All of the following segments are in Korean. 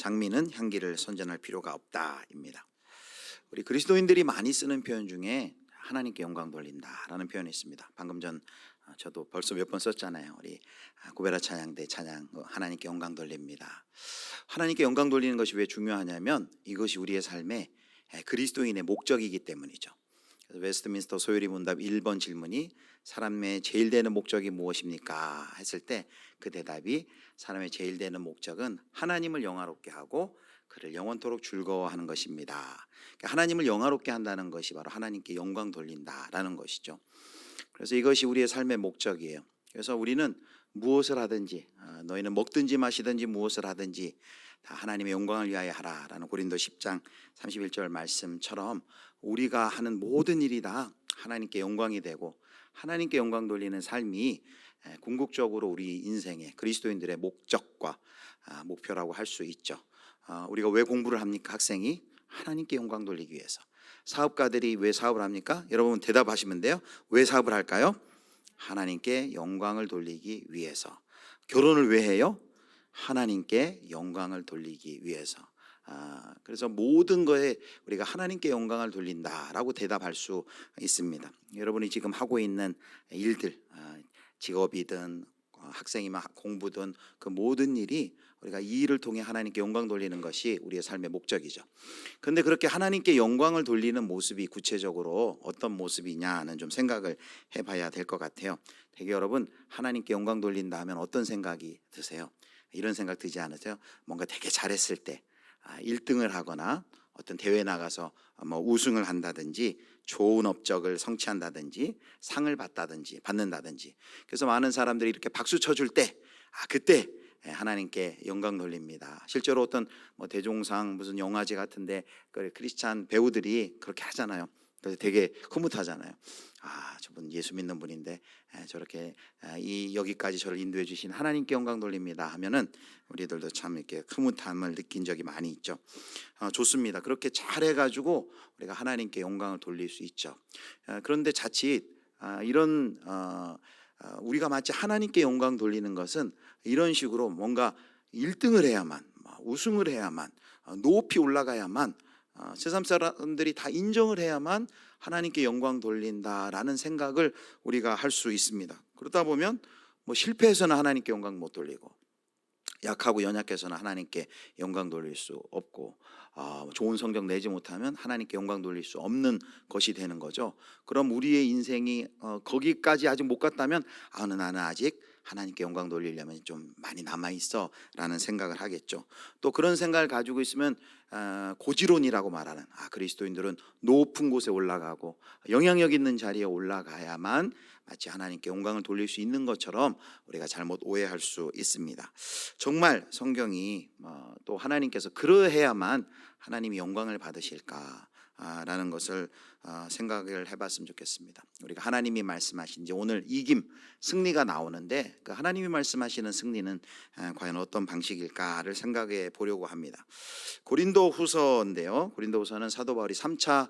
장미는 향기를 선전할 필요가 없다입니다. 우리 그리스도인들이 많이 쓰는 표현 중에 하나님께 영광 돌린다라는 표현이 있습니다. 방금 전 저도 벌써 몇 번 썼잖아요. 우리 고베라 찬양대 찬양 하나님께 영광 돌립니다. 하나님께 영광 돌리는 것이 왜 중요하냐면 이것이 우리의 삶의 그리스도인의 목적이기 때문이죠. 그래서 웨스트민스터 소요리 문답 1번 질문이 사람의 제일 되는 목적이 무엇입니까? 했을 때 그 대답이 사람의 제일 되는 목적은 하나님을 영화롭게 하고 그를 영원토록 즐거워하는 것입니다. 그러니까 하나님을 영화롭게 한다는 것이 바로 하나님께 영광 돌린다라는 것이죠. 그래서 이것이 우리의 삶의 목적이에요. 그래서 우리는 무엇을 하든지 너희는 먹든지 마시든지 무엇을 하든지 다 하나님의 영광을 위하여 하라라는 고린도 10장 31절 말씀처럼 우리가 하는 모든 일이 다 하나님께 영광이 되고 하나님께 영광 돌리는 삶이 궁극적으로 우리 인생의 그리스도인들의 목적과 목표라고 할 수 있죠. 우리가 왜 공부를 합니까? 학생이 하나님께 영광 돌리기 위해서. 사업가들이 왜 사업을 합니까? 여러분 대답하시면 돼요. 왜 사업을 할까요? 하나님께 영광을 돌리기 위해서. 결혼을 왜 해요? 하나님께 영광을 돌리기 위해서. 그래서 모든 거에 우리가 하나님께 영광을 돌린다라고 대답할 수 있습니다. 여러분이 지금 하고 있는 일들, 직업이든 학생이면 공부든 그 모든 일이 우리가 이 일을 통해 하나님께 영광 돌리는 것이 우리의 삶의 목적이죠. 그런데 그렇게 하나님께 영광을 돌리는 모습이 구체적으로 어떤 모습이냐는 좀 생각을 해봐야 될 것 같아요. 되게 여러분 하나님께 영광 돌린다 하면 어떤 생각이 드세요? 이런 생각 들지 않으세요? 뭔가 되게 잘했을 때 1등을 하거나 어떤 대회에 나가서 뭐 우승을 한다든지 좋은 업적을 성취한다든지 상을 받는다든지 그래서 많은 사람들이 이렇게 박수 쳐줄 때 그때 하나님께 영광 돌립니다. 실제로 어떤 뭐 대종상 무슨 영화제 같은데 크리스찬 배우들이 그렇게 하잖아요. 그래서 되게 흐뭇하잖아요. 저분 예수 믿는 분인데 저렇게 여기까지 저를 인도해 주신 하나님께 영광 돌립니다 하면은 우리들도 참 이렇게 흐뭇함을 느낀 적이 많이 있죠. 좋습니다. 그렇게 잘해가지고 우리가 하나님께 영광을 돌릴 수 있죠. 그런데 자칫 이런 우리가 마치 하나님께 영광 돌리는 것은 이런 식으로 뭔가 1등을 해야만, 우승을 해야만, 높이 올라가야만, 세상 사람들이 다 인정을 해야만 하나님께 영광 돌린다라는 생각을 우리가 할 수 있습니다. 그러다 보면 뭐 실패해서는 하나님께 영광 못 돌리고 약하고 연약해서는 하나님께 영광 돌릴 수 없고 좋은 성적 내지 못하면 하나님께 영광 돌릴 수 없는 것이 되는 거죠. 그럼 우리의 인생이 거기까지 아직 못 갔다면 나는 아직 하나님께 영광 돌리려면 좀 많이 남아있어 라는 생각을 하겠죠. 또 그런 생각을 가지고 있으면 고지론이라고 말하는 그리스도인들은 높은 곳에 올라가고 영향력 있는 자리에 올라가야만 마치 하나님께 영광을 돌릴 수 있는 것처럼 우리가 잘못 오해할 수 있습니다. 정말 성경이 또 하나님께서 그러해야만 하나님이 영광을 받으실까 라는 것을 생각을 해봤으면 좋겠습니다. 우리가 하나님이 말씀하신 이제 오늘 이김 승리가 나오는데 그 하나님이 말씀하시는 승리는 과연 어떤 방식일까를 생각해 보려고 합니다. 고린도후서인데요. 고린도후서는 사도 바울이 3차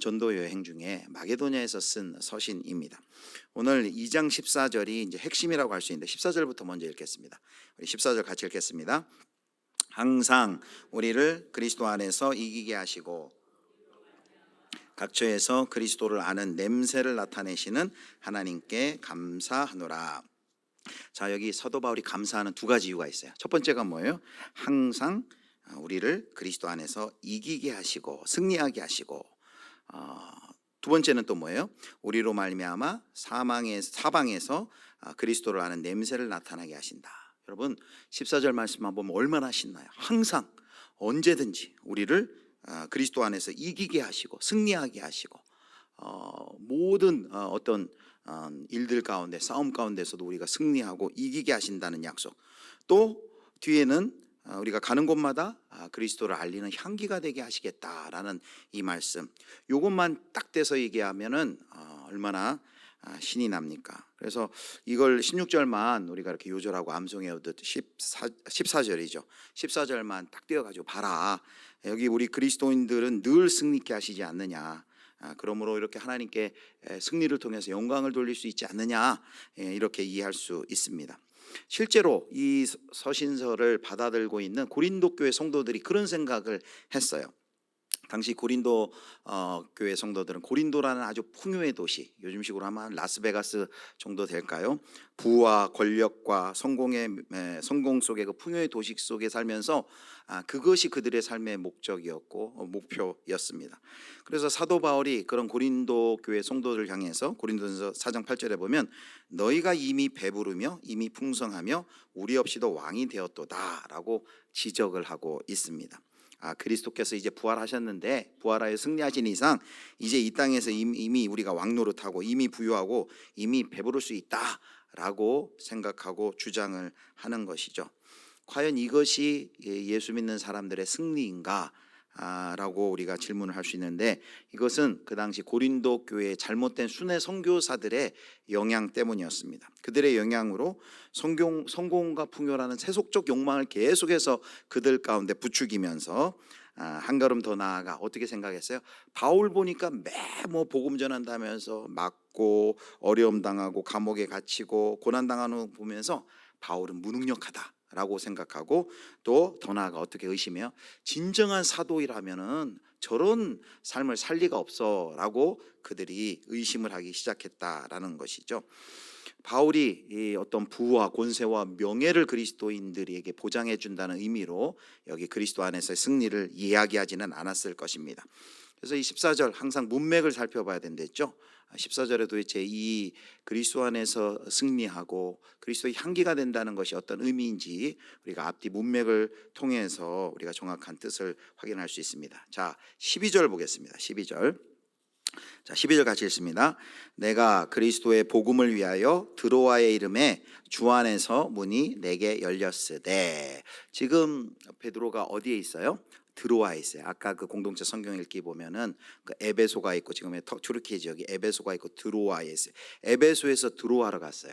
전도 여행 중에 마게도냐에서 쓴 서신입니다. 오늘 2장 14절이 이제 핵심이라고 할 수 있는데 14절부터 먼저 읽겠습니다. 우리 14절 같이 읽겠습니다. 항상 우리를 그리스도 안에서 이기게 하시고 각처에서 그리스도를 아는 냄새를 나타내시는 하나님께 감사하노라. 자, 여기 사도 바울이 감사하는 두 가지 이유가 있어요. 첫 번째가 뭐예요? 항상 우리를 그리스도 안에서 이기게 하시고 승리하게 하시고 두 번째는 또 뭐예요? 우리로 말미암아 사방에서 그리스도를 아는 냄새를 나타나게 하신다. 여러분 14절 말씀만 보면 얼마나 신나요. 항상 언제든지 우리를 그리스도 안에서 이기게 하시고 승리하게 하시고 모든 어떤 일들 가운데 싸움 가운데서도 우리가 승리하고 이기게 하신다는 약속. 또 뒤에는 우리가 가는 곳마다 그리스도를 알리는 향기가 되게 하시겠다라는 이 말씀. 이것만 딱 떼서 얘기하면은 얼마나 신이 납니까? 그래서 이걸 16절만 우리가 이렇게 요절하고 암송해 오듯 14절이죠. 14절만 딱 떼어가지고 봐라. 여기 우리 그리스도인들은 늘 승리케 하시지 않느냐. 그러므로 이렇게 하나님께 승리를 통해서 영광을 돌릴 수 있지 않느냐. 이렇게 이해할 수 있습니다. 실제로 이 서신서를 받아들고 있는 고린도 교회 성도들이 그런 생각을 했어요. 당시 고린도 교회 성도들은 고린도라는 아주 풍요의 도시, 요즘식으로 하면 라스베가스 정도 될까요? 부와 권력과 성공 속의 그 풍요의 도시 속에 살면서 그것이 그들의 삶의 목적이었고 목표였습니다. 그래서 사도 바울이 그런 고린도 교회 성도들을 향해서 고린도전서 4장 8절에 보면 너희가 이미 배부르며 이미 풍성하며 우리 없이도 왕이 되었도다라고 지적을 하고 있습니다. 그리스도께서 이제 부활하셨는데 부활하여 승리하신 이상 이제 이 땅에서 이미 우리가 왕노릇하고 이미 부유하고 이미 배부를 수 있다라고 생각하고 주장을 하는 것이죠. 과연 이것이 예수 믿는 사람들의 승리인가? 라고 우리가 질문을 할 수 있는데 이것은 그 당시 고린도 교회의 잘못된 순회 선교사들의 영향 때문이었습니다. 그들의 영향으로 성공과 풍요라는 세속적 욕망을 계속해서 그들 가운데 부추기면서 한 걸음 더 나아가 어떻게 생각했어요? 바울 보니까 뭐 복음 전한다면서 맞고 어려움 당하고 감옥에 갇히고 고난 당하는 거 보면서 바울은 무능력하다 라고 생각하고 또 더 나아가 어떻게 의심해요? 진정한 사도이라면은 저런 삶을 살 리가 없어 라고 그들이 의심을 하기 시작했다라는 것이죠. 바울이 이 어떤 부와 권세와 명예를 그리스도인들에게 보장해 준다는 의미로 여기 그리스도 안에서의 승리를 이야기하지는 않았을 것입니다. 그래서 이 14절 항상 문맥을 살펴봐야 된댔죠. 14절에 도대체 이 그리스도 안에서 승리하고 그리스도의 향기가 된다는 것이 어떤 의미인지 우리가 앞뒤 문맥을 통해서 우리가 정확한 뜻을 확인할 수 있습니다. 자, 12절 보겠습니다. 12절. 자, 12절 같이 읽습니다. 내가 그리스도의 복음을 위하여 드로아의 이름에 주 안에서 문이 내게 열렸으되. 지금 베드로가 어디에 있어요? 드로아에 있어요. 아까 그 공동체 성경 읽기 보면은 그 에베소가 있고 지금의 튀르키예 지역이 에베소가 있고 드로아에 있어요. 에베소에서 드로아로 갔어요.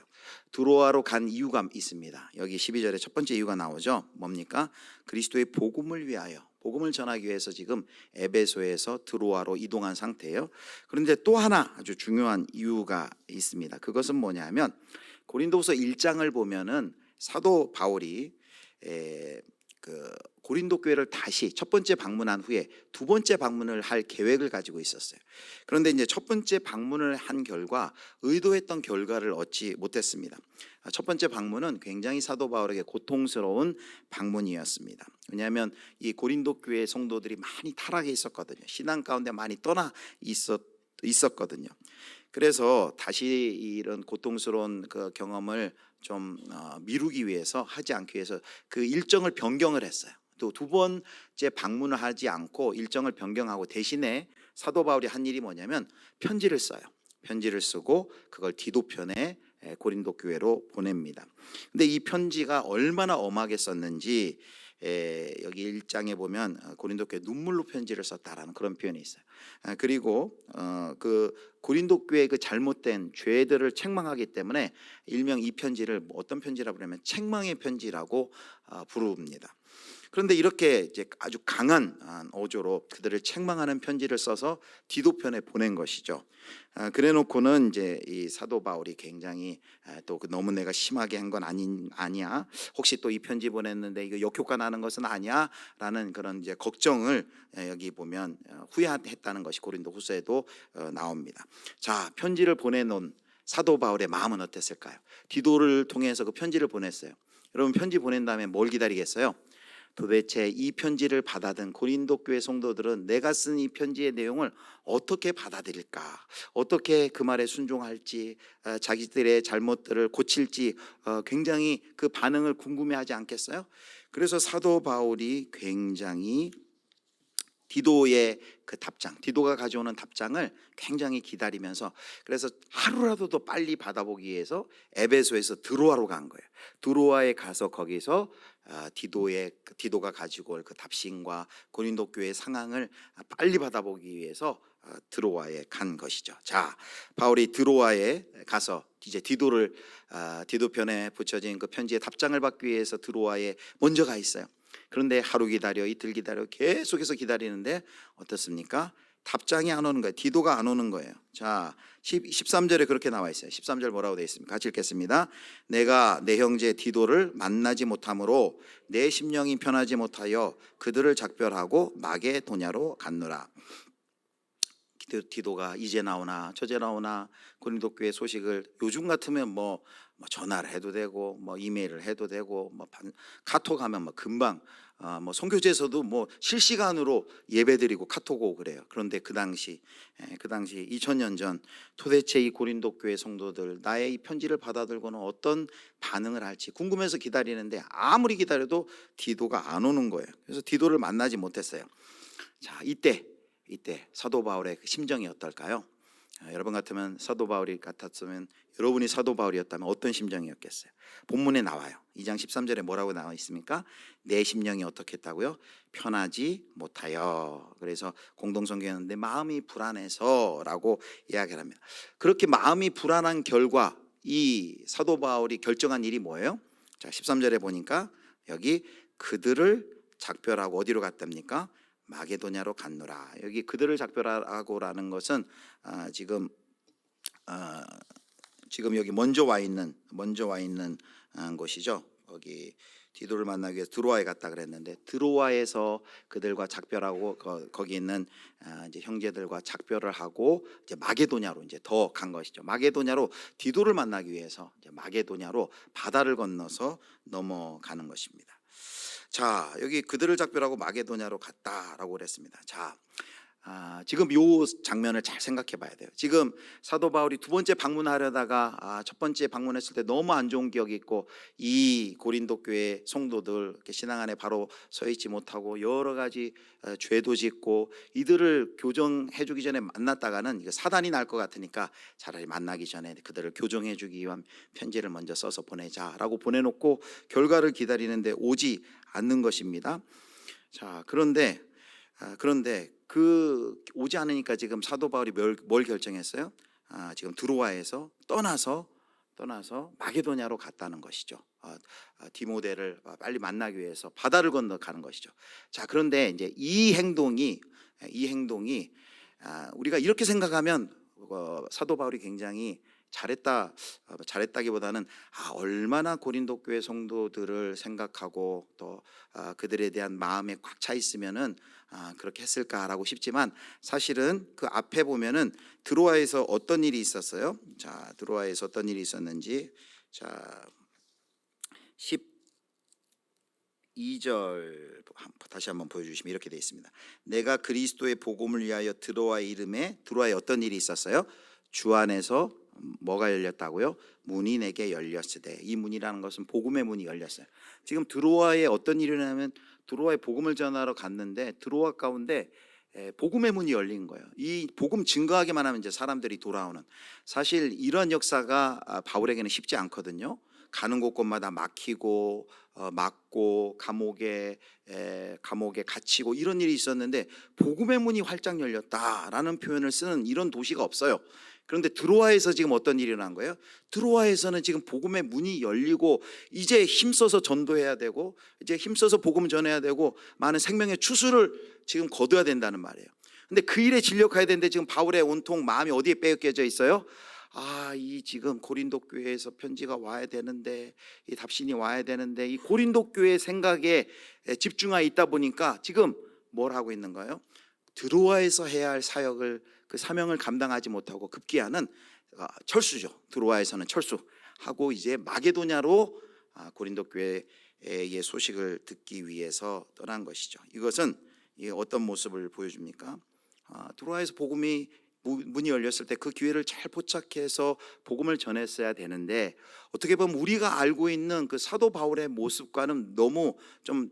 드로아로 간 이유가 있습니다. 여기 12절에 첫 번째 이유가 나오죠. 뭡니까? 그리스도의 복음을 위하여, 복음을 전하기 위해서 지금 에베소에서 드로아로 이동한 상태예요. 그런데 또 하나 아주 중요한 이유가 있습니다. 그것은 뭐냐면 고린도후서 1장을 보면은 사도 바울이 고린도 교회를 다시 첫 번째 방문한 후에 두 번째 방문을 할 계획을 가지고 있었어요. 그런데 이제 첫 번째 방문을 한 결과 의도했던 결과를 얻지 못했습니다. 첫 번째 방문은 굉장히 사도 바울에게 고통스러운 방문이었습니다. 왜냐하면 이 고린도 교회 성도들이 많이 타락해 있었거든요. 신앙 가운데 많이 떠나 있었거든요. 그래서 다시 이런 고통스러운 그 경험을 좀 미루기 위해서, 하지 않기 위해서 그 일정을 변경을 했어요. 또 두 번째 방문을 하지 않고 일정을 변경하고 대신에 사도 바울이 한 일이 뭐냐면 편지를 써요. 편지를 쓰고 그걸 디도편에 고린도 교회로 보냅니다. 근데 이 편지가 얼마나 엄하게 썼는지 여기 1장에 보면 고린도 교회 눈물로 편지를 썼다라는 그런 표현이 있어요. 그리고 그 고린도 교회의 그 잘못된 죄들을 책망하기 때문에 일명 이 편지를 어떤 편지라고 그러면 책망의 편지라고 부릅니다. 그런데 이렇게 이제 아주 강한 어조로 그들을 책망하는 편지를 써서 디도편에 보낸 것이죠. 그래놓고는 이제 이 사도 바울이 굉장히 또 너무 내가 심하게 한 건 아니야. 혹시 또 이 편지 보냈는데 이거 역효과 나는 것은 아니야라는 그런 이제 걱정을 여기 보면 후회했다는 것이 고린도후서에도 나옵니다. 자, 편지를 보내놓은 사도 바울의 마음은 어땠을까요? 디도를 통해서 그 편지를 보냈어요. 여러분 편지 보낸 다음에 뭘 기다리겠어요? 도대체 이 편지를 받아든 고린도 교회 성도들은 내가 쓴 이 편지의 내용을 어떻게 받아들일까? 어떻게 그 말에 순종할지, 자기들의 잘못들을 고칠지 굉장히 그 반응을 궁금해하지 않겠어요? 그래서 사도 바울이 굉장히 디도의 그 답장, 디도가 가져오는 답장을 굉장히 기다리면서 그래서 하루라도 더 빨리 받아보기 위해서 에베소에서 드로아로 간 거예요. 드로아에 가서 거기서 디도가 가지고 올 그 답신과 고린도 교회의 상황을 빨리 받아보기 위해서 드로아에 간 것이죠. 자, 바울이 드로아에 가서 이제 디도편에 붙여진 그 편지의 답장을 받기 위해서 드로아에 먼저 가 있어요. 그런데 하루 기다려 이틀 기다려 계속해서 기다리는데 어떻습니까? 답장이 안 오는 거예요. 디도가 안 오는 거예요. 자, 13절에 그렇게 나와 있어요. 13절 뭐라고 되어 있습니까? 같이 읽겠습니다. 내가 내 형제 디도를 만나지 못함으로 내 심령이 편하지 못하여 그들을 작별하고 마게도냐로 갔노라. 디도가 이제 나오나 저제 나오나 고린도 교회 소식을 요즘 같으면 뭐 전화를 해도 되고 뭐 이메일을 해도 되고 뭐 카톡 하면 뭐 금방 뭐 선교제에서도 뭐 실시간으로 예배드리고 카톡 오고 그래요. 그런데 그 당시 2000년 전 도대체 이 고린도 교회 성도들 나의 이 편지를 받아들고는 어떤 반응을 할지 궁금해서 기다리는데 아무리 기다려도 디도가 안 오는 거예요. 그래서 디도를 만나지 못했어요. 자, 이때 사도 바울의 심정이 어떨까요? 여러분 같으면 사도 바울이 같았으면 여러분이 사도 바울이었다면 어떤 심정이었겠어요? 본문에 나와요. 2장 13절에 뭐라고 나와 있습니까? 내 심령이 어떻게 했다고요? 편하지 못하여. 그래서 공동성경인데 마음이 불안해서라고 이야기를 합니다. 그렇게 마음이 불안한 결과 이 사도 바울이 결정한 일이 뭐예요? 자, 13절에 보니까 여기 그들을 작별하고 어디로 갔답니까? 마게도냐로 갔노라. 여기 그들을 작별하고라는 것은 지금 여기 먼저 와 있는 곳이죠. 거기 디도를 만나기 위해서 드로아에 갔다 그랬는데 드로아에서 그들과 작별하고 거기 있는 이제 형제들과 작별을 하고 이제 마게도냐로 이제 더 간 것이죠. 마게도냐로 디도를 만나기 위해서 이제 마게도냐로 바다를 건너서 넘어가는 것입니다. 자, 여기 그들을 작별하고 마게도냐로 갔다라고 그랬습니다. 자, 지금 요 장면을 잘 생각해 봐야 돼요. 지금 사도 바울이 두 번째 방문하려다가 첫 번째 방문했을 때 너무 안 좋은 기억이 있고 이 고린도 교회 성도들 신앙 안에 바로 서 있지 못하고 여러 가지 죄도 짓고 이들을 교정해 주기 전에 만났다가는 이거 사단이 날 것 같으니까 차라리 만나기 전에 그들을 교정해 주기 위한 편지를 먼저 써서 보내자라고 보내놓고 결과를 기다리는데 오지 않는 것입니다. 자, 그런데 그 오지 않으니까 지금 사도 바울이 뭘 결정했어요? 지금 드로아에서 떠나서 마게도냐로 갔다는 것이죠. 디모데를 빨리 만나기 위해서 바다를 건너가는 것이죠. 자, 그런데 이제 이 행동이 우리가 이렇게 생각하면 사도 바울이 굉장히 잘했다기보다는 얼마나 고린도 교회 성도들을 생각하고 또 그들에 대한 마음에 꽉 차 있으면은 그렇게 했을까라고 싶지만 사실은 그 앞에 보면은 드로아에서 어떤 일이 있었어요? 자, 드로아에서 어떤 일이 있었는지 자 12절 다시 한번 보여주시면 이렇게 되어 있습니다. 내가 그리스도의 복음을 위하여 드로아의 이름에 드로아에 어떤 일이 있었어요? 주 안에서 뭐가 열렸다고요? 문이 내게 열렸으되. 이 문이라는 것은 복음의 문이 열렸어요. 지금 드로아에 어떤 일이 일어나면 드로아에 복음을 전하러 갔는데 드로아 가운데 복음의 문이 열린 거예요. 이 복음 증거하기만 하면 이제 사람들이 돌아오는. 사실 이런 역사가 바울에게는 쉽지 않거든요. 가는 곳곳마다 막히고 막고 감옥에 갇히고 이런 일이 있었는데 복음의 문이 활짝 열렸다라는 표현을 쓰는 이런 도시가 없어요. 그런데 드로아에서 지금 어떤 일이 일어난 거예요? 드로아에서는 지금 복음의 문이 열리고 이제 힘써서 전도해야 되고 이제 힘써서 복음 전해야 되고 많은 생명의 추수를 지금 거둬야 된다는 말이에요. 근데 그 일에 진력해야 되는데 지금 바울의 온통 마음이 어디에 빼앗겨져 있어요? 이 지금 고린도 교회에서 편지가 와야 되는데 이 답신이 와야 되는데 이 고린도 교회 생각에 집중하여 있다 보니까 지금 뭘 하고 있는 거예요? 드로아에서 해야 할 사역을 그 사명을 감당하지 못하고 급기야는 철수죠. 드로아에서는 철수하고 이제 마게도냐로 고린도 교회의 소식을 듣기 위해서 떠난 것이죠. 이것은 어떤 모습을 보여줍니까? 드로아에서 복음이 문이 열렸을 때 그 기회를 잘 포착해서 복음을 전했어야 되는데 어떻게 보면 우리가 알고 있는 그 사도 바울의 모습과는 너무 좀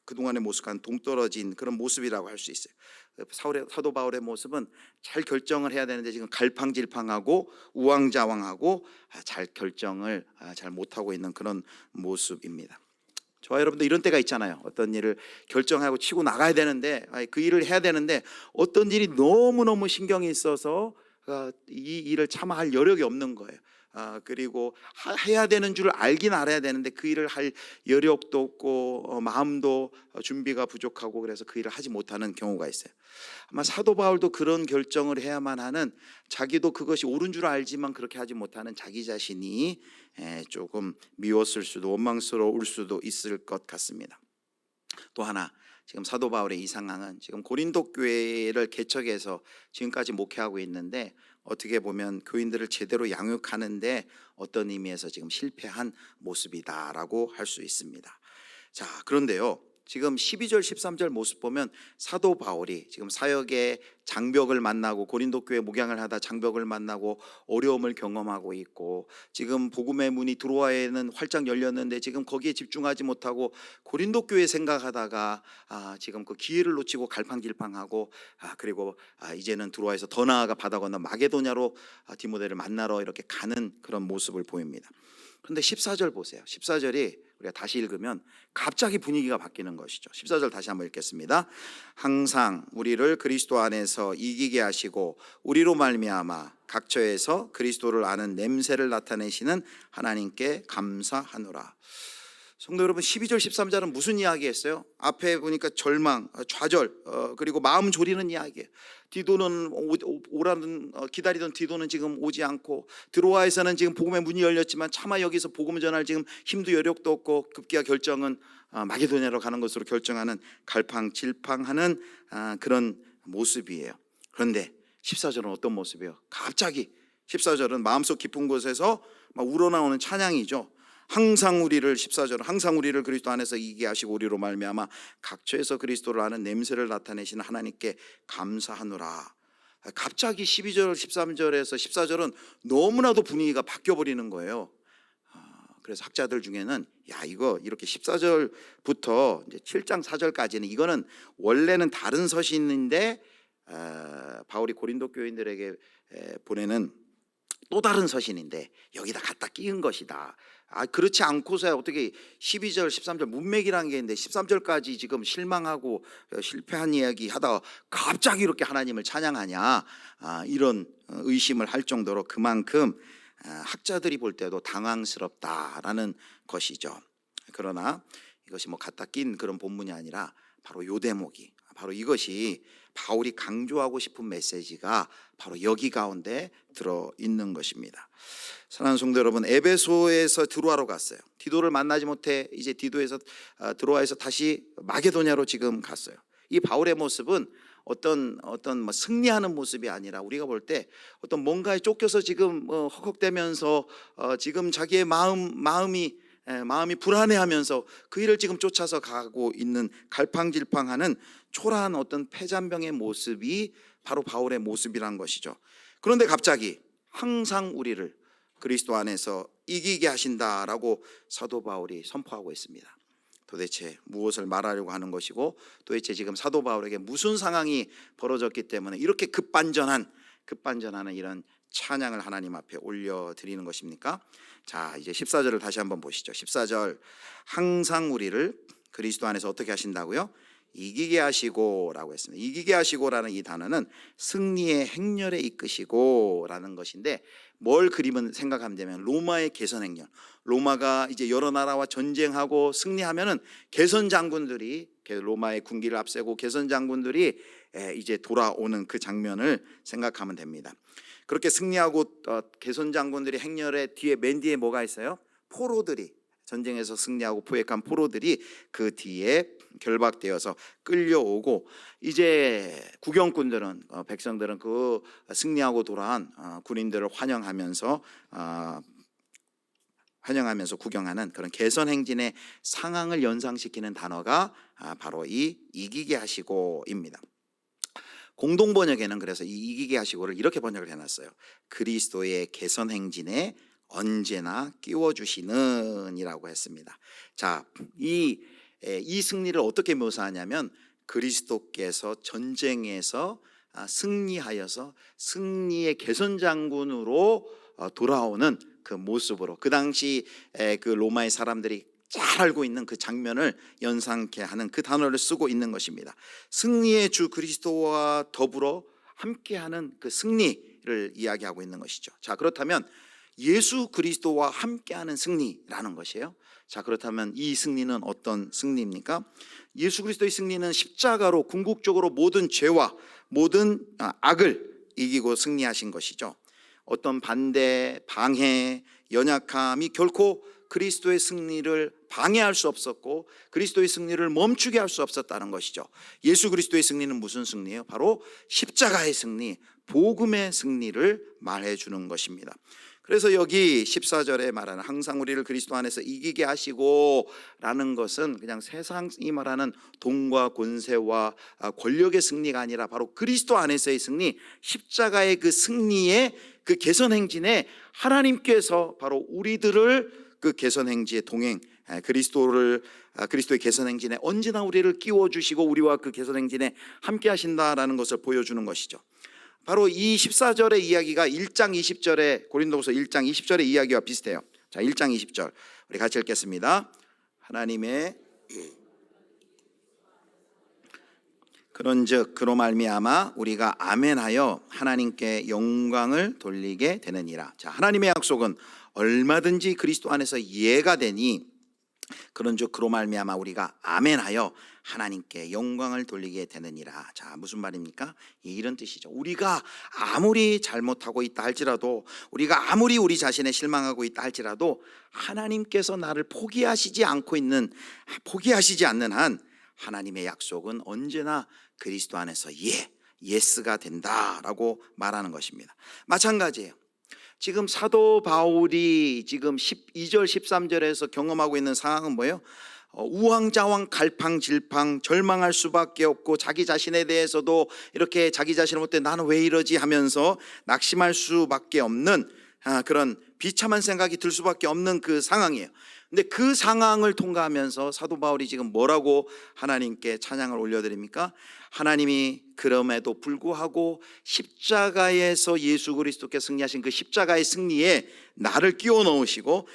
그동안의 모습과는 동떨어진 그런 모습이라고 할 수 있어요. 사도 바울의 모습은 잘 결정을 해야 되는데 지금 갈팡질팡하고 우왕좌왕하고 잘 결정을 잘 못하고 있는 그런 모습입니다. 저와 여러분도 이런 때가 있잖아요. 어떤 일을 결정하고 치고 나가야 되는데 그 일을 해야 되는데 어떤 일이 너무너무 신경이 있어서 이 일을 참아할 여력이 없는 거예요. 그리고 해야 되는 줄 알긴 알아야 되는데 그 일을 할 여력도 없고 마음도 준비가 부족하고 그래서 그 일을 하지 못하는 경우가 있어요. 아마 사도 바울도 그런 결정을 해야만 하는, 자기도 그것이 옳은 줄 알지만 그렇게 하지 못하는 자기 자신이 조금 미웠을 수도 원망스러울 수도 있을 것 같습니다. 또 하나, 지금 사도 바울의 이 상황은 지금 고린도 교회를 개척해서 지금까지 목회하고 있는데 어떻게 보면 교인들을 제대로 양육하는데 어떤 의미에서 지금 실패한 모습이다라고 할 수 있습니다. 자, 그런데요, 지금 12절 13절 모습 보면 사도 바울이 지금 사역의 장벽을 만나고 고린도 교회 목양을 하다 장벽을 만나고 어려움을 경험하고 있고, 지금 복음의 문이 드로아에는 활짝 열렸는데 지금 거기에 집중하지 못하고 고린도 교회 생각하다가 지금 그 기회를 놓치고 갈팡질팡하고, 그리고 이제는 드로아에서 더 나아가 바다 건너 마게도냐로 디모데를 만나러 이렇게 가는 그런 모습을 보입니다. 그런데 14절 보세요. 14절이 우리가 다시 읽으면 갑자기 분위기가 바뀌는 것이죠. 14절 다시 한번 읽겠습니다. 항상 우리를 그리스도 안에서 이기게 하시고 우리로 말미암아 각처에서 그리스도를 아는 냄새를 나타내시는 하나님께 감사하노라. 성도 여러분, 12절 13절은 무슨 이야기했어요? 앞에 보니까 절망, 좌절, 그리고 마음 졸이는 이야기예요. 디도는 오라는 기다리던 디도는 지금 오지 않고, 드로아에서는 지금 복음의 문이 열렸지만 차마 여기서 복음을 전할 지금 힘도 여력도 없고, 급기야 결정은 마게도냐로 가는 것으로 결정하는 갈팡질팡하는 그런 모습이에요. 그런데 14절은 어떤 모습이에요? 갑자기 14절은 마음속 깊은 곳에서 막 우러나오는 찬양이죠. 항상 우리를, 14절은 항상 우리를 그리스도 안에서 이기게 하시고 우리로 말미암아 각처에서 그리스도를 아는 냄새를 나타내시는 하나님께 감사하노라. 갑자기 12절 13절에서 14절은 너무나도 분위기가 바뀌어버리는 거예요. 그래서 학자들 중에는 이거 이렇게 14절부터 이제 7장 4절까지는 이거는 원래는 다른 서신인데 바울이 고린도 교인들에게 보내는 또 다른 서신인데 여기다 갖다 끼운 것이다. 그렇지 않고서야 어떻게 12절 13절 문맥이라는 게 있는데 13절까지 지금 실망하고 실패한 이야기 하다가 갑자기 이렇게 하나님을 찬양하냐, 이런 의심을 할 정도로 그만큼 학자들이 볼 때도 당황스럽다라는 것이죠. 그러나 이것이 뭐 갖다 낀 그런 본문이 아니라 바로 요 대목이, 바로 이것이 바울이 강조하고 싶은 메시지가 바로 여기 가운데 들어있는 것입니다. 사랑하는 성도 여러분, 에베소에서 드로아로 갔어요. 디도를 만나지 못해 이제 디도에서 드로아에서 다시 마게도냐로 지금 갔어요. 이 바울의 모습은 어떤 뭐 승리하는 모습이 아니라 우리가 볼 때 어떤 뭔가에 쫓겨서 지금 헉헉대면서 지금 자기의 마음이 불안해하면서 그 일을 지금 쫓아서 가고 있는 갈팡질팡하는 초라한 어떤 폐잔병의 모습이 바로 바울의 모습이란 것이죠. 그런데 갑자기 항상 우리를 그리스도 안에서 이기게 하신다라고 사도 바울이 선포하고 있습니다. 도대체 무엇을 말하려고 하는 것이고, 도대체 지금 사도 바울에게 무슨 상황이 벌어졌기 때문에 이렇게 급반전하는 이런 찬양을 하나님 앞에 올려드리는 것입니까? 자, 이제 14절을 다시 한번 보시죠. 14절, 항상 우리를 그리스도 안에서 어떻게 하신다고요? 이기게 하시고 라고 했습니다. 이기게 하시고라는 이 단어는 승리의 행렬에 이끄시고 라는 것인데, 뭘 그림은 생각하면 되면 로마의 개선 행렬, 로마가 이제 여러 나라와 전쟁하고 승리하면은 개선 장군들이, 로마의 군기를 앞세고 개선 장군들이 이제 돌아오는 그 장면을 생각하면 됩니다. 그렇게 승리하고 개선 장군들이 행렬의 뒤에, 맨 뒤에 뭐가 있어요? 포로들이, 전쟁에서 승리하고 포획한 포로들이 그 뒤에 결박되어서 끌려오고, 이제 구경꾼들은, 백성들은 그 승리하고 돌아온 군인들을 환영하면서 구경하는 그런 개선 행진의 상황을 연상시키는 단어가 바로 이 이기게 하시고입니다. 공동 번역에는 그래서 이 이기게 하시고를 이렇게 번역을 해놨어요. 그리스도의 개선 행진에 언제나 끼워주시는 이라고 했습니다. 자, 이 승리를 어떻게 묘사하냐면, 그리스도께서 전쟁에서 승리하여서 승리의 개선 장군으로 돌아오는 그 모습으로, 그 당시 그 로마의 사람들이 잘 알고 있는 그 장면을 연상케 하는 그 단어를 쓰고 있는 것입니다. 승리의 주 그리스도와 더불어 함께하는 그 승리를 이야기하고 있는 것이죠. 자, 그렇다면 예수 그리스도와 함께하는 승리라는 것이에요. 자, 그렇다면 이 승리는 어떤 승리입니까? 예수 그리스도의 승리는 십자가로 궁극적으로 모든 죄와 모든 악을 이기고 승리하신 것이죠. 어떤 반대, 방해, 연약함이 결코 그리스도의 승리를 방해할 수 없었고 그리스도의 승리를 멈추게 할 수 없었다는 것이죠. 예수 그리스도의 승리는 무슨 승리예요? 바로 십자가의 승리, 복음의 승리를 말해 주는 것입니다. 그래서 여기 14절에 말하는 항상 우리를 그리스도 안에서 이기게 하시고 라는 것은 그냥 세상이 말하는 돈과 권세와 권력의 승리가 아니라 바로 그리스도 안에서의 승리, 십자가의 그 승리의 그 개선 행진에 하나님께서 바로 우리들을 그 개선 행지의 동행, 그리스도의 개선 행진에 언제나 우리를 끼워 주시고 우리와 그 개선 행진에 함께 하신다라는 것을 보여주는 것이죠. 바로 이 14절의 이야기가 1장 20절에 고린도후서 1장 20절의 이야기와 비슷해요. 자, 1장 20절 우리 같이 읽겠습니다. 하나님의 그런즉 그로 말미암아 우리가 아멘하여 하나님께 영광을 돌리게 되느니라. 자, 하나님의 약속은 얼마든지 그리스도 안에서 예가 되니 그런즉 그로 말미암아 우리가 아멘하여 하나님께 영광을 돌리게 되느니라. 자, 무슨 말입니까? 이런 뜻이죠. 우리가 아무리 잘못하고 있다 할지라도, 우리가 아무리 우리 자신에 실망하고 있다 할지라도 하나님께서 나를 포기하시지 않는 한 하나님의 약속은 언제나 그리스도 안에서 예스가 된다라고 말하는 것입니다. 마찬가지예요. 지금 사도 바울이 지금 12절 13절에서 경험하고 있는 상황은 뭐예요? 우왕좌왕 갈팡질팡 절망할 수밖에 없고 자기 자신에 대해서도 이렇게 자기 자신을 볼 때 나는 왜 이러지 하면서 낙심할 수밖에 없는 그런 비참한 생각이 들 수밖에 없는 그 상황이에요. 근데 그 상황을 통과하면서 사도 바울이 지금 뭐라고 하나님께 찬양을 올려드립니까? 하나님이 그럼에도 불구하고 십자가에서 예수 그리스도께 승리하신 그 십자가의 승리에 나를 끼워 넣으시고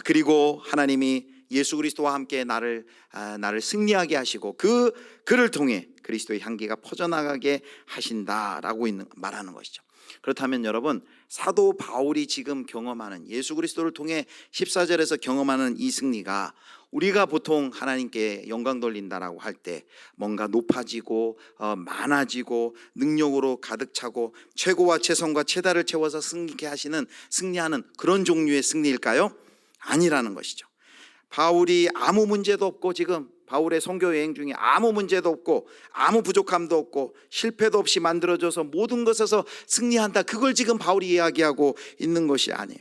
그리고 하나님이 예수 그리스도와 함께 나를 승리하게 하시고 그를 통해 그리스도의 향기가 퍼져나가게 하신다라고 말하는 것이죠. 그렇다면 여러분, 사도 바울이 지금 경험하는 예수 그리스도를 통해 14절에서 경험하는 이 승리가 우리가 보통 하나님께 영광 돌린다라고 할 때 뭔가 높아지고 많아지고 능력으로 가득 차고 최고와 최선과 최다를 채워서 승리하는 그런 종류의 승리일까요? 아니라는 것이죠. 바울이 아무 문제도 없고 지금 바울의 선교 여행 중에 아무 문제도 없고 아무 부족함도 없고 실패도 없이 만들어져서 모든 것에서 승리한다, 그걸 지금 바울이 이야기하고 있는 것이 아니에요.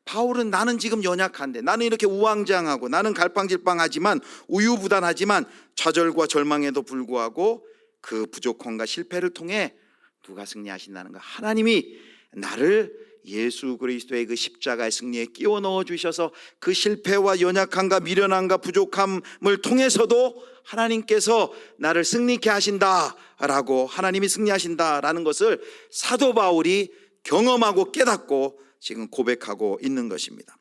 바울은 나는 지금 연약한데, 나는 이렇게 우왕좌왕하고 나는 갈팡질팡하지만 우유부단하지만 좌절과 절망에도 불구하고 그 부족함과 실패를 통해 누가 승리하신다는 거? 하나님이 나를 예수 그리스도의 그 십자가의 승리에 끼워 넣어 주셔서 그 실패와 연약함과 미련함과 부족함을 통해서도 하나님께서 나를 승리케 하신다라고, 하나님이 승리하신다라는 것을 사도 바울이 경험하고 깨닫고 지금 고백하고 있는 것입니다.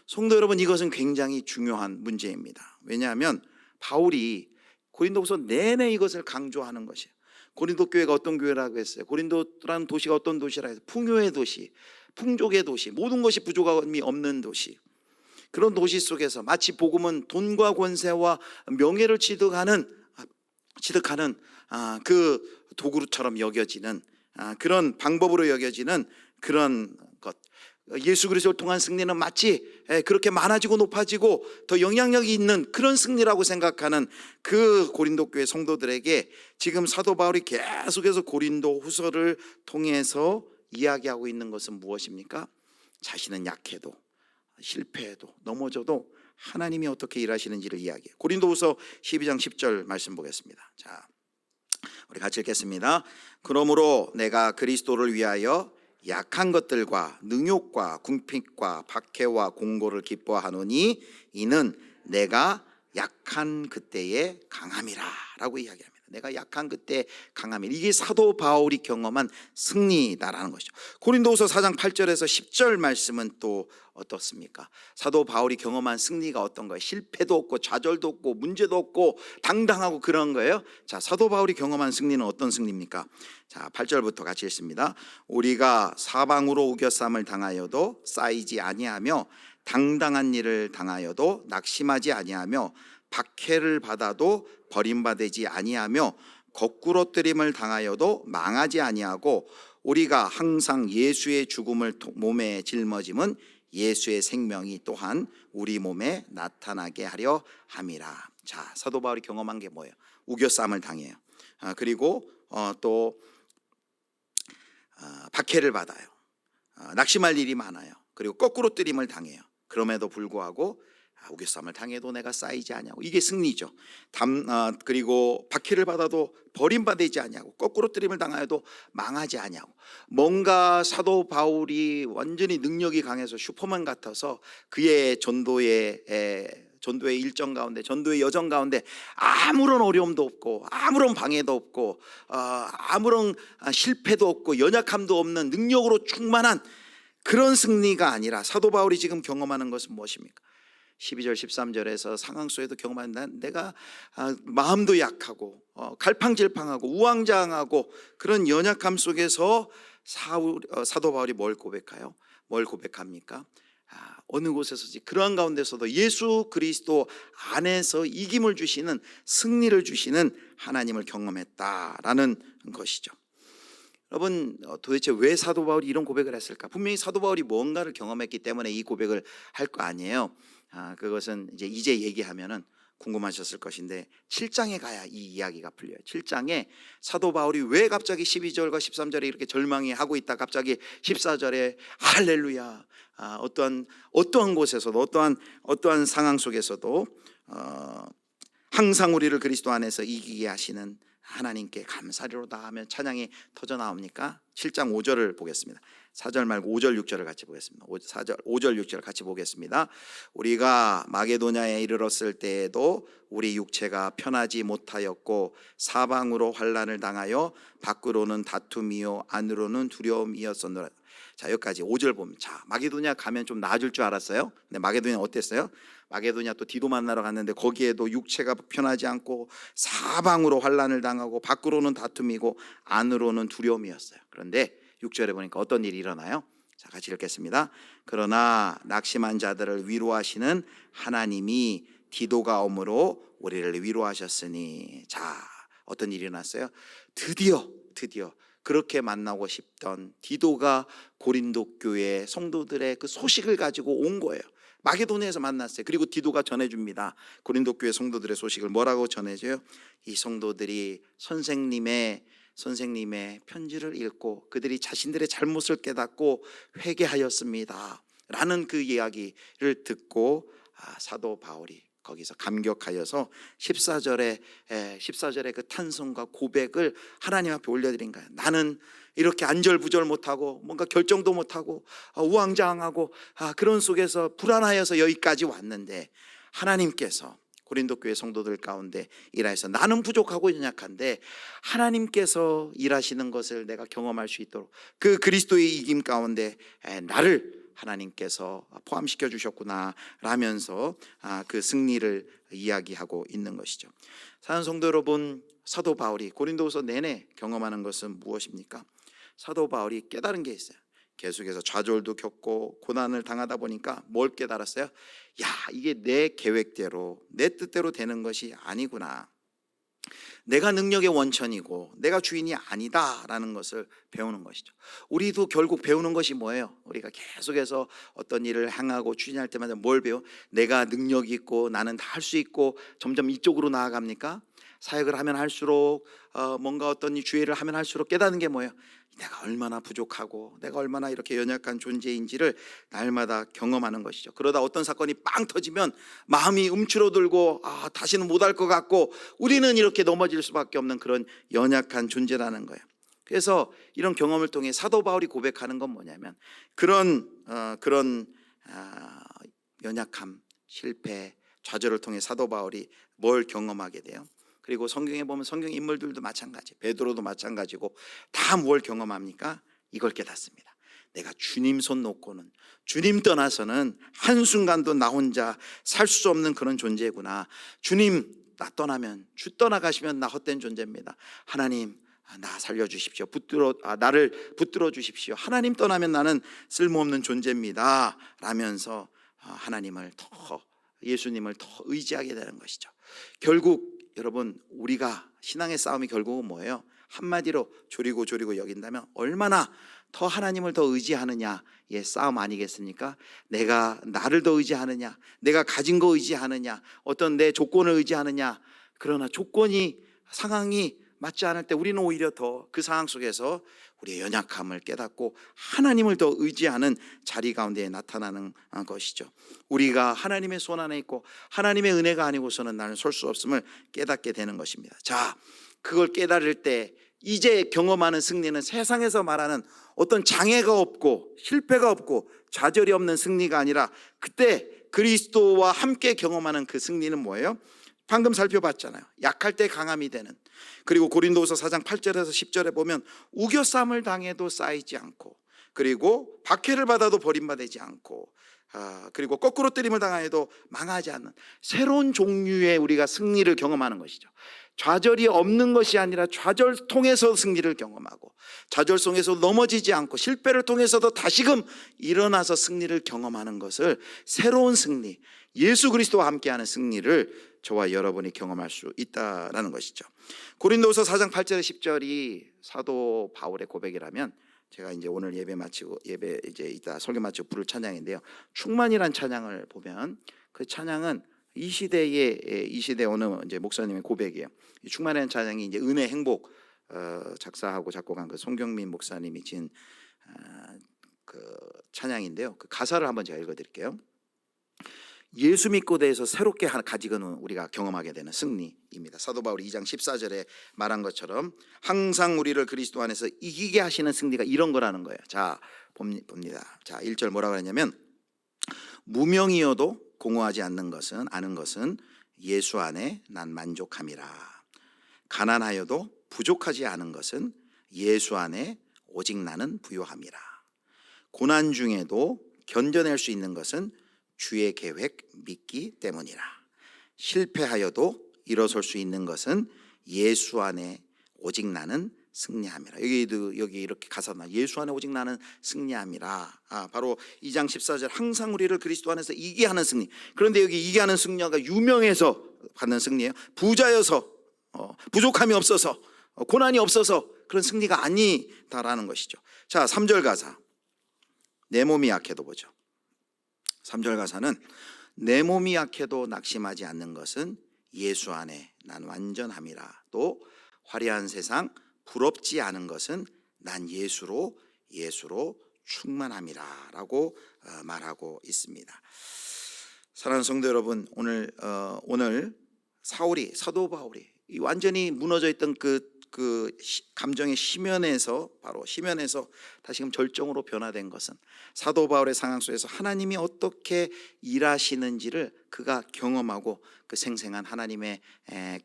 성도 여러분, 이것은 굉장히 중요한 문제입니다. 왜냐하면 바울이 고린도후서 내내 이것을 강조하는 것이에요. 고린도 교회가 어떤 교회라고 했어요? 고린도라는 도시가 어떤 도시라고 했어요? 풍요의 도시, 풍족의 도시, 모든 것이 부족함이 없는 도시. 그런 도시 속에서 마치 복음은 돈과 권세와 명예를 취득하는 그 도구처럼 여겨지는 그런 방법으로 여겨지는 그런 것. 예수 그리스도를 통한 승리는 마치 그렇게 많아지고 높아지고 더 영향력이 있는 그런 승리라고 생각하는 그 고린도 교회 성도들에게 지금 사도 바울이 계속해서 고린도 후서를 통해서 이야기하고 있는 것은 무엇입니까? 자신은 약해도 실패해도 넘어져도 하나님이 어떻게 일하시는지를 이야기해요. 고린도후서 12장 10절 말씀 보겠습니다. 자, 우리 같이 읽겠습니다. 그러므로 내가 그리스도를 위하여 약한 것들과 능욕과 궁핍과 박해와 공고를 기뻐하노니 이는 내가 약한 그때의 강함이라라고 이야기합니다. 내가 약한 그때 강함이, 이게 사도 바울이 경험한 승리다라는 것이죠. 고린도후서 4장 8절에서 10절 말씀은 또 어떻습니까? 사도 바울이 경험한 승리가 어떤 거예요? 실패도 없고 좌절도 없고 문제도 없고 당당하고 그런 거예요. 자, 사도 바울이 경험한 승리는 어떤 승리입니까? 자, 8절부터 같이 읽습니다. 우리가 사방으로 우겨쌈을 당하여도 쌓이지 아니하며 당당한 일을 당하여도 낙심하지 아니하며 박해를 받아도 버림받지 아니하며 거꾸로 뜨림을 당하여도 망하지 아니하고 우리가 항상 예수의 죽음을 몸에 짊어짐은 예수의 생명이 또한 우리 몸에 나타나게 하려 함이라. 자, 사도 바울이 경험한 게 뭐예요? 우겨쌈을 당해요. 그리고 또 박해를 받아요. 낙심할 일이 많아요. 그리고 거꾸로 뜨림을 당해요. 그럼에도 불구하고 우겨쌈을 당해도 내가 쌓이지 아니하고, 이게 승리죠. 그리고 박해를 받아도 버림받지 아니하고 거꾸로 뜨림을 당하여도 망하지 아니하고, 뭔가 사도 바울이 완전히 능력이 강해서 슈퍼맨 같아서 그의 전도의 일정 가운데, 전도의 여정 가운데 아무런 어려움도 없고 아무런 방해도 없고 아무런 실패도 없고 연약함도 없는 능력으로 충만한 그런 승리가 아니라, 사도 바울이 지금 경험하는 것은 무엇입니까? 12절 13절에서 상황 속에도 경험하는, 내가 마음도 약하고 갈팡질팡하고 우왕좌왕하고 그런 연약함 속에서 사도 바울이 뭘 고백해요? 뭘 고백합니까? 어느 곳에서지 그러한 가운데서도 예수 그리스도 안에서 이김을 주시는, 승리를 주시는 하나님을 경험했다라는 것이죠. 여러분, 도대체 왜 사도 바울이 이런 고백을 했을까? 분명히 사도 바울이 뭔가를 경험했기 때문에 이 고백을 할 거 아니에요. 그것은 이제 얘기하면은 궁금하셨을 것인데 7장에 가야 이 이야기가 풀려요. 7장에 사도 바울이 왜 갑자기 12절과 13절에 이렇게 절망이 하고 있다 갑자기 14절에 할렐루야, 어떠한 곳에서도 어떠한 상황 속에서도 항상 우리를 그리스도 안에서 이기게 하시는 하나님께 감사리로다 하면 찬양이 터져 나옵니까? 7장 5절을 보겠습니다. 4절 말고 5절 6절을 같이 보겠습니다. 5절 6절 같이 보겠습니다. 우리가 마게도냐에 이르렀을 때에도 우리 육체가 편하지 못하였고 사방으로 환난을 당하여 밖으로는 다툼이요 안으로는 두려움이었었노라. 자, 여기까지 5절 보면, 자, 마게도냐 가면 좀 나아질 줄 알았어요. 근데 마게도냐 어땠어요? 마게도냐 또 디도 만나러 갔는데 거기에도 육체가 편하지 않고 사방으로 환난을 당하고 밖으로는 다툼이고 안으로는 두려움이었어요. 그런데 6절에 보니까 어떤 일이 일어나요? 자, 같이 읽겠습니다. 그러나 낙심한 자들을 위로하시는 하나님이 디도가 오므로 우리를 위로하셨으니. 자, 어떤 일이 일어났어요? 드디어 그렇게 만나고 싶던 디도가 고린도 교회 성도들의 그 소식을 가지고 온 거예요. 마게도냐에서 만났어요. 그리고 디도가 전해줍니다. 고린도 교회 성도들의 소식을 뭐라고 전해줘요? 이 성도들이 선생님의 편지를 읽고 그들이 자신들의 잘못을 깨닫고 회개하였습니다 라는 그 이야기를 듣고 사도 바울이 거기서 감격하여서 14절에 그 탄성과 고백을 하나님 앞에 올려드린 거예요. 나는 이렇게 안절부절 못하고 뭔가 결정도 못하고 우왕좌왕하고 그런 속에서 불안하여서 여기까지 왔는데, 하나님께서 고린도 교회 성도들 가운데 일하셔서 나는 부족하고 연약한데 하나님께서 일하시는 것을 내가 경험할 수 있도록 그 그리스도의 이김 가운데 나를 하나님께서 포함시켜 주셨구나 라면서 그 승리를 이야기하고 있는 것이죠. 사랑하는 성도 여러분, 사도 바울이 고린도후서 내내 경험하는 것은 무엇입니까? 사도 바울이 깨달은 게 있어요. 계속해서 좌절도 겪고 고난을 당하다 보니까 뭘 깨달았어요? 야, 이게 내 계획대로 내 뜻대로 되는 것이 아니구나. 내가 능력의 원천이고 내가 주인이 아니다라는 것을 배우는 것이죠. 우리도 결국 배우는 것이 뭐예요? 우리가 계속해서 어떤 일을 행하고 추진할 때마다 뭘 배워? 내가 능력이 있고 나는 다 할 수 있고 점점 이쪽으로 나아갑니까? 사역을 하면 할수록 뭔가 어떤 주의를 하면 할수록 깨닫는 게 뭐예요? 내가 얼마나 부족하고 내가 얼마나 이렇게 연약한 존재인지를 날마다 경험하는 것이죠. 그러다 어떤 사건이 빵 터지면 마음이 움츠러들고 다시는 못할 것 같고 우리는 이렇게 넘어질 수밖에 없는 그런 연약한 존재라는 거예요. 그래서 이런 경험을 통해 사도 바울이 고백하는 건 뭐냐면 그런 연약함, 실패, 좌절을 통해 사도 바울이 뭘 경험하게 돼요? 그리고 성경에 보면 성경 인물들도 마찬가지, 베드로도 마찬가지고 다 뭘 경험합니까? 이걸 깨닫습니다. 내가 주님 손 놓고는, 주님 떠나서는 한순간도 나 혼자 살 수 없는 그런 존재구나. 주님 나 떠나면, 주 떠나가시면 나 헛된 존재입니다. 하나님 나 살려주십시오. 나를 붙들어 주십시오. 하나님 떠나면 나는 쓸모없는 존재입니다 라면서 하나님을 더, 예수님을 더 의지하게 되는 것이죠. 결국 여러분, 우리가 신앙의 싸움이 결국은 뭐예요? 한마디로 조리고 여긴다면 얼마나 더 하나님을 더 의지하느냐의 싸움 아니겠습니까? 내가 나를 더 의지하느냐, 내가 가진 거 의지하느냐, 어떤 내 조건을 의지하느냐. 그러나 상황이 맞지 않을 때 우리는 오히려 더 그 상황 속에서 우리의 연약함을 깨닫고 하나님을 더 의지하는 자리 가운데 나타나는 것이죠. 우리가 하나님의 손 안에 있고 하나님의 은혜가 아니고서는 나는 설 수 없음을 깨닫게 되는 것입니다. 자, 그걸 깨달을 때 이제 경험하는 승리는 세상에서 말하는 어떤 장애가 없고 실패가 없고 좌절이 없는 승리가 아니라, 그때 그리스도와 함께 경험하는 그 승리는 뭐예요? 방금 살펴봤잖아요. 약할 때 강함이 되는. 그리고 고린도후서 4장 8절에서 10절에 보면 우겨쌈을 당해도 쌓이지 않고, 그리고 박해를 받아도 버림받지 않고, 그리고 거꾸로 때림을 당해도 망하지 않는 새로운 종류의 우리가 승리를 경험하는 것이죠. 좌절이 없는 것이 아니라 좌절 통해서 승리를 경험하고, 좌절 속에서 넘어지지 않고 실패를 통해서도 다시금 일어나서 승리를 경험하는 것을, 새로운 승리, 예수 그리스도와 함께하는 승리를 저와 여러분이 경험할 수 있다라는 것이죠. 고린도후서 4장 8절 10절이 사도 바울의 고백이라면, 제가 이제 오늘 예배 이제 이따 설교 마치고 부를 찬양인데요, 충만이란 찬양을 보면 그 찬양은 이 시대의 어느 이제 목사님의 고백이에요. 이 충만이라는 찬양이 이제 은혜 행복 작사하고 작곡한 그 송경민 목사님이 지은 그 찬양인데요, 그 가사를 한번 제가 읽어드릴게요. 예수 믿고 대해서 새롭게 가지고는 우리가 경험하게 되는 승리입니다. 사도 바울이 2장 14절에 말한 것처럼 항상 우리를 그리스도 안에서 이기게 하시는 승리가 이런 거라는 거예요. 자, 봅니다. 자, 1절 뭐라고 하냐면, 무명이어도 공허하지 아는 것은 예수 안에 난 만족함이라. 가난하여도 부족하지 않은 것은 예수 안에 오직 나는 부요함이라. 고난 중에도 견뎌낼 수 있는 것은 주의 계획 믿기 때문이라. 실패하여도 일어설 수 있는 것은 예수 안에 오직 나는 승리함이라. 여기 이렇게 가사 나, 예수 안에 오직 나는 승리함이라. 바로 2장 14절, 항상 우리를 그리스도 안에서 이기게 하는 승리. 그런데 여기 이기게 하는 승리가 유명해서 받는 승리예요. 부자여서 부족함이 없어서 고난이 없어서 그런 승리가 아니다라는 것이죠. 자, 3절 가사, 내 몸이 약해도 보죠. 3절 가사는, 내 몸이 약해도 낙심하지 않는 것은 예수 안에 난 완전함이라. 또 화려한 세상 부럽지 않은 것은 난 예수로 충만함이라 라고 말하고 있습니다. 사랑하는 성도 여러분, 오늘 사도 바울이 완전히 무너져 있던 그 감정의 심연에서 다시금 절정으로 변화된 것은, 사도 바울의 상황 속에서 하나님이 어떻게 일하시는지를 그가 경험하고, 그 생생한 하나님의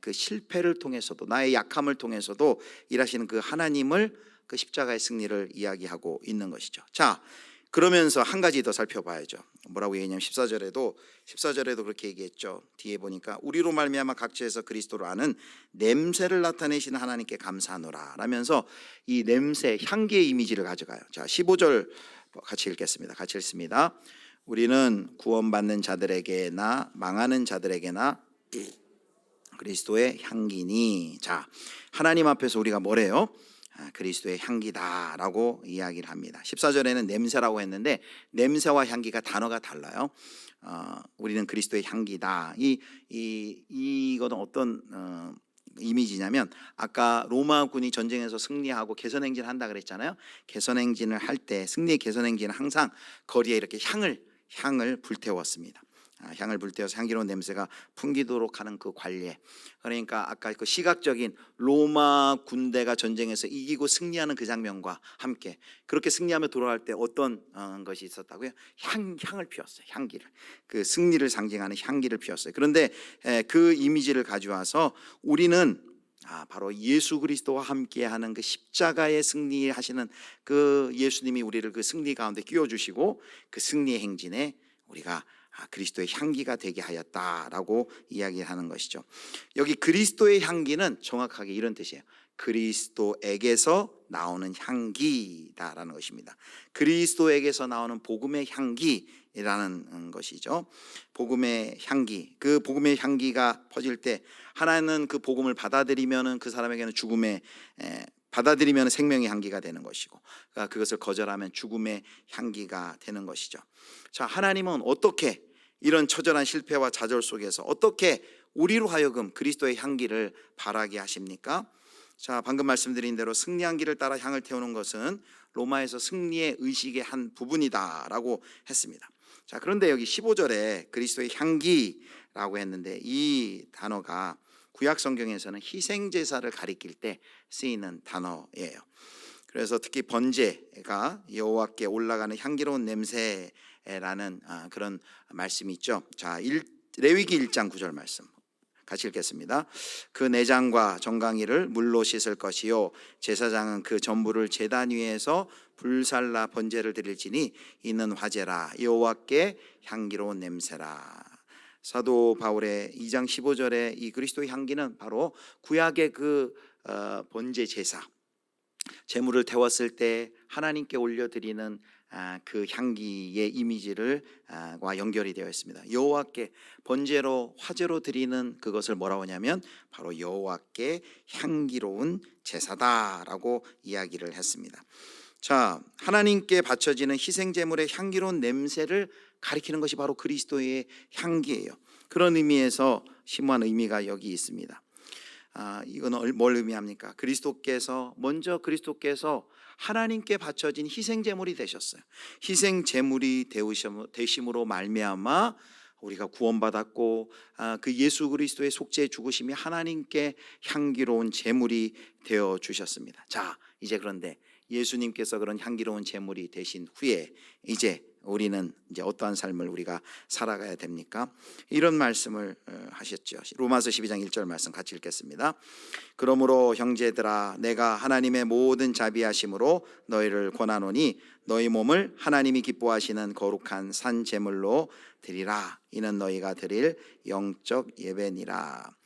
그 실패를 통해서도, 나의 약함을 통해서도 일하시는 그 하나님을, 그 십자가의 승리를 이야기하고 있는 것이죠. 자, 그러면서 한 가지 더 살펴봐야죠. 뭐라고 얘기하냐면 14절에도 그렇게 얘기했죠. 뒤에 보니까, 우리로 말미암아 각처에서 그리스도를 아는 냄새를 나타내시는 하나님께 감사하노라 라면서 이 냄새, 향기의 이미지를 가져가요. 자, 15절 같이 읽겠습니다. 같이 읽습니다. 우리는 구원받는 자들에게나 망하는 자들에게나 그리스도의 향기니. 자, 하나님 앞에서 우리가 뭐래요? 그리스도의 향기다라고 이야기를 합니다. 14절에는 냄새라고 했는데 냄새와 향기가 단어가 달라요. 우리는 그리스도의 향기다. 이거는 어떤 이미지냐면, 아까 로마군이 전쟁에서 승리하고 개선행진을 한다 그랬잖아요. 개선행진을 할 때, 승리의 개선행진은 항상 거리에 이렇게 향을 불태웠습니다. 향을 불태워서 향기로운 냄새가 풍기도록 하는 그 관례. 그러니까 아까 그 시각적인 로마 군대가 전쟁에서 이기고 승리하는 그 장면과 함께 그렇게 승리하며 돌아갈 때 어떤 것이 있었다고요? 향을 피웠어요. 향기를, 그 승리를 상징하는 향기를 피웠어요. 그런데 그 이미지를 가져와서 우리는 바로 예수 그리스도와 함께하는 그 십자가의 승리하시는 그 예수님이 우리를 그 승리 가운데 끼워주시고 그 승리의 행진에 우리가 그리스도의 향기가 되게 하였다라고 이야기하는 것이죠. 여기 그리스도의 향기는 정확하게 이런 뜻이에요. 그리스도에게서 나오는 향기다라는 것입니다. 그리스도에게서 나오는 복음의 향기라는 것이죠. 복음의 향기, 그 복음의 향기가 퍼질 때 하나는 그 복음을 받아들이면은 그 사람에게는 죽음의 받아들이면 생명의 향기가 되는 것이고, 그러니까 그것을 거절하면 죽음의 향기가 되는 것이죠. 자, 하나님은 어떻게 이런 처절한 실패와 좌절 속에서 어떻게 우리로 하여금 그리스도의 향기를 바라게 하십니까? 자, 방금 말씀드린 대로 승리한 길을 따라 향을 태우는 것은 로마에서 승리의 의식의 한 부분이다라고 했습니다. 자, 그런데 여기 15절에 그리스도의 향기라고 했는데 이 단어가 구약 성경에서는 희생 제사를 가리킬 때 쓰이는 단어예요. 그래서 특히 번제가 여호와께 올라가는 향기로운 냄새라는 그런 말씀이 있죠. 자, 레위기 1장 9절 말씀 같이 읽겠습니다. 그 내장과 정강이를 물로 씻을 것이요 제사장은 그 전부를 제단 위에서 불살라 번제를 드릴지니 이는 화제라 여호와께 향기로운 냄새라. 사도 바울의 2장 15절에 이 그리스도의 향기는 바로 구약의 그 번제 제사, 제물을 태웠을 때 하나님께 올려드리는 그 향기의 이미지를과 연결이 되어 있습니다. 여호와께 번제로 화제로 드리는 그것을 뭐라고 하냐면 바로 여호와께 향기로운 제사다라고 이야기를 했습니다. 자, 하나님께 바쳐지는 희생 제물의 향기로운 냄새를 가리키는 것이 바로 그리스도의 향기예요. 그런 의미에서 심오한 의미가 여기 있습니다. 이건 뭘 의미합니까? 그리스도께서 하나님께 바쳐진 희생 제물이 되셨어요. 희생 제물이 되심으로 말미암아 우리가 구원받았고 그 예수 그리스도의 속죄 죽으심이 하나님께 향기로운 제물이 되어 주셨습니다. 자, 이제 그런데 예수님께서 그런 향기로운 제물이 되신 후에 이제 우리는 이제 어떠한 삶을 우리가 살아가야 됩니까? 이런 말씀을 하셨죠. 로마서 12장 1절 말씀 같이 읽겠습니다. 그러므로 형제들아 내가 하나님의 모든 자비하심으로 너희를 권하노니 너희 몸을 하나님이 기뻐하시는 거룩한 산 제물로 드리라. 이는 너희가 드릴 영적 예배니라.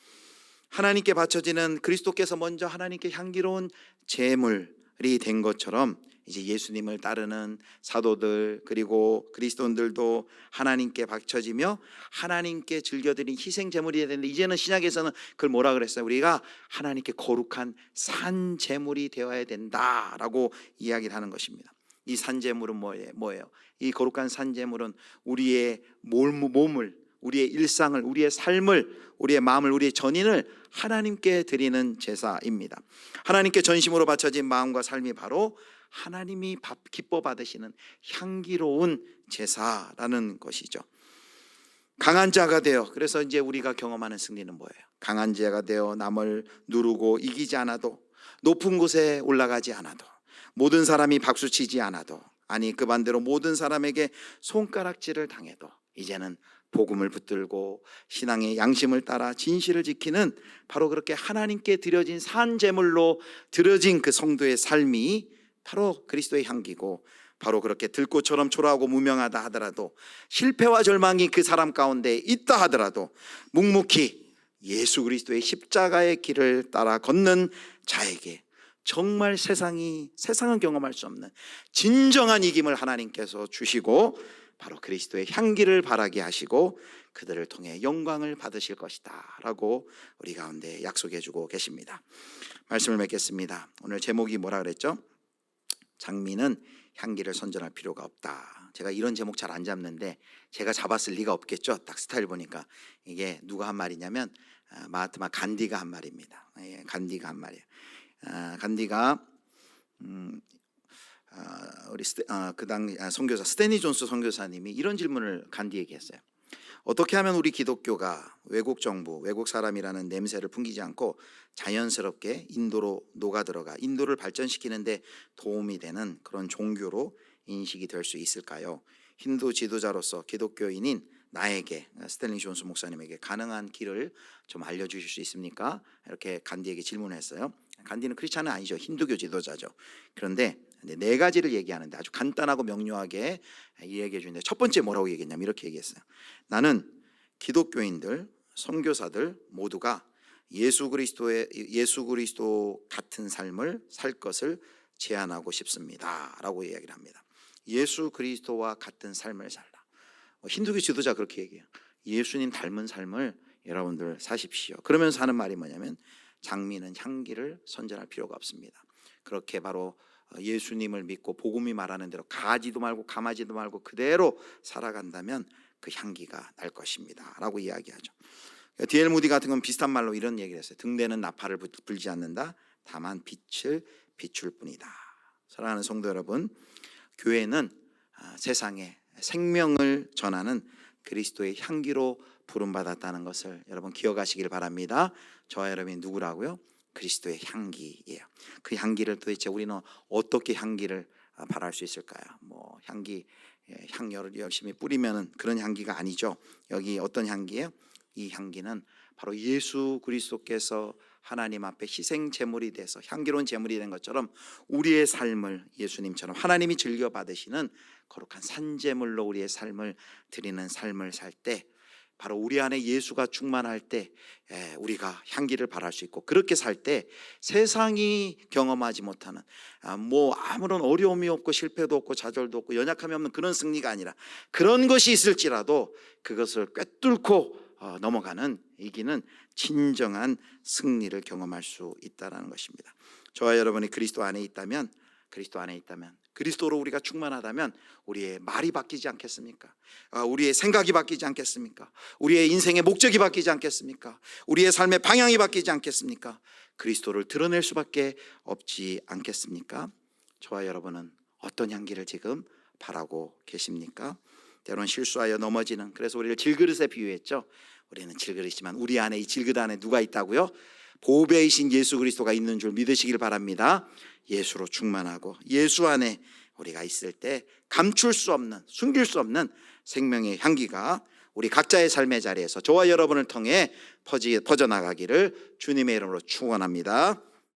하나님께 바쳐지는 그리스도께서 먼저 하나님께 향기로운 제물이 된 것처럼 이제 예수님을 따르는 사도들 그리고 그리스도인들도 하나님께 바쳐지며 하나님께 즐겨드린 희생 제물이 되는데 이제는 신약에서는 그걸 뭐라 그랬어요? 우리가 하나님께 거룩한 산 제물이 되어야 된다라고 이야기를 하는 것입니다. 이 산 제물은 뭐예요? 이 거룩한 산 제물은 우리의 몸을, 우리의 일상을, 우리의 삶을, 우리의 마음을, 우리의 전인을 하나님께 드리는 제사입니다. 하나님께 전심으로 바쳐진 마음과 삶이 바로 하나님이 기뻐 받으시는 향기로운 제사라는 것이죠. 강한 자가 되어, 그래서 이제 우리가 경험하는 승리는 뭐예요? 강한 자가 되어 남을 누르고 이기지 않아도, 높은 곳에 올라가지 않아도, 모든 사람이 박수치지 않아도, 아니 그 반대로 모든 사람에게 손가락질을 당해도 이제는 복음을 붙들고 신앙의 양심을 따라 진실을 지키는 바로 그렇게 하나님께 드려진 산 제물로 드려진 그 성도의 삶이 바로 그리스도의 향기고, 바로 그렇게 들꽃처럼 초라하고 무명하다 하더라도, 실패와 절망이 그 사람 가운데 있다 하더라도 묵묵히 예수 그리스도의 십자가의 길을 따라 걷는 자에게 정말 세상은 경험할 수 없는 진정한 이김을 하나님께서 주시고 바로 그리스도의 향기를 바라게 하시고 그들을 통해 영광을 받으실 것이다 라고 우리 가운데 약속해 주고 계십니다. 말씀을 맺겠습니다. 오늘 제목이 뭐라 그랬죠? 장미는 향기를 선전할 필요가 없다. 제가 이런 제목 잘 안 잡는데 제가 잡았을 리가 없겠죠. 딱 스타일 보니까. 이게 누가 한 말이냐면 마하트마 간디가 한 말입니다. 간디가 한 말이에요. 간디가 우리 그 당 선교사 스탠리 존스 선교사님이 이런 질문을 간디에게 했어요. 어떻게 하면 우리 기독교가 외국 정부, 외국 사람이라는 냄새를 풍기지 않고 자연스럽게 인도로 녹아들어가 인도를 발전시키는데 도움이 되는 그런 종교로 인식이 될 수 있을까요? 힌두 지도자로서 기독교인인 나에게, 스탠리 존스 목사님에게 가능한 길을 좀 알려주실 수 있습니까? 이렇게 간디에게 질문했어요. 간디는 크리스찬은 아니죠. 힌두교 지도자죠. 그런데 네 가지를 얘기하는데 아주 간단하고 명료하게 얘기해 주는데, 첫 번째 뭐라고 얘기했냐면 이렇게 얘기했어요. 나는 기독교인들, 선교사들 모두가 예수 그리스도 같은 삶을 살 것을 제안하고 싶습니다라고 이야기를 합니다. 예수 그리스도와 같은 삶을 살라. 힌두교 지도자 그렇게 얘기해요. 예수님 닮은 삶을 여러분들 사십시오. 그러면서 하는 말이 뭐냐면 장미는 향기를 선전할 필요가 없습니다. 그렇게 바로 예수님을 믿고 복음이 말하는 대로 가지도 말고 감하지도 말고 그대로 살아간다면 그 향기가 날 것입니다 라고 이야기하죠. D.L. 무디 같은 건 비슷한 말로 이런 얘기를 했어요. 등대는 나팔을 불지 않는다. 다만 빛을 비출 뿐이다. 사랑하는 성도 여러분, 교회는 세상에 생명을 전하는 그리스도의 향기로 부름받았다는 것을 여러분 기억하시길 바랍니다. 저와 여러분이 누구라고요? 그리스도의 향기예요. 그 향기를 도대체 우리는 어떻게 향기를 발할 수 있을까요? 뭐 향료를 열심히 뿌리면은 그런 향기가 아니죠. 여기 어떤 향기예요? 이 향기는 바로 예수 그리스도께서 하나님 앞에 희생 제물이 돼서 향기로운 제물이 된 것처럼 우리의 삶을 예수님처럼 하나님이 즐겨 받으시는 거룩한 산제물로 우리의 삶을 드리는 삶을 살 때, 바로 우리 안에 예수가 충만할 때 우리가 향기를 발할 수 있고, 그렇게 살 때 세상이 경험하지 못하는 뭐 아무런 어려움이 없고 실패도 없고 좌절도 없고 연약함이 없는 그런 승리가 아니라, 그런 것이 있을지라도 그것을 꿰뚫고 넘어가는, 이기는 진정한 승리를 경험할 수 있다는 것입니다. 저와 여러분이 그리스도 안에 있다면, 그리스도로 우리가 충만하다면 우리의 말이 바뀌지 않겠습니까? 우리의 생각이 바뀌지 않겠습니까? 우리의 인생의 목적이 바뀌지 않겠습니까? 우리의 삶의 방향이 바뀌지 않겠습니까? 그리스도를 드러낼 수밖에 없지 않겠습니까? 저와 여러분은 어떤 향기를 지금 바라고 계십니까? 때로는 실수하여 넘어지는, 그래서 우리를 질그릇에 비유했죠. 우리는 질그릇이지만 우리 안에, 이 질그릇 안에 누가 있다고요? 보배이신 예수 그리스도가 있는 줄 믿으시길 바랍니다. 예수로 충만하고 예수 안에 우리가 있을 때 감출 수 없는, 숨길 수 없는 생명의 향기가 우리 각자의 삶의 자리에서 저와 여러분을 통해 퍼져나가기를 주님의 이름으로 축원합니다.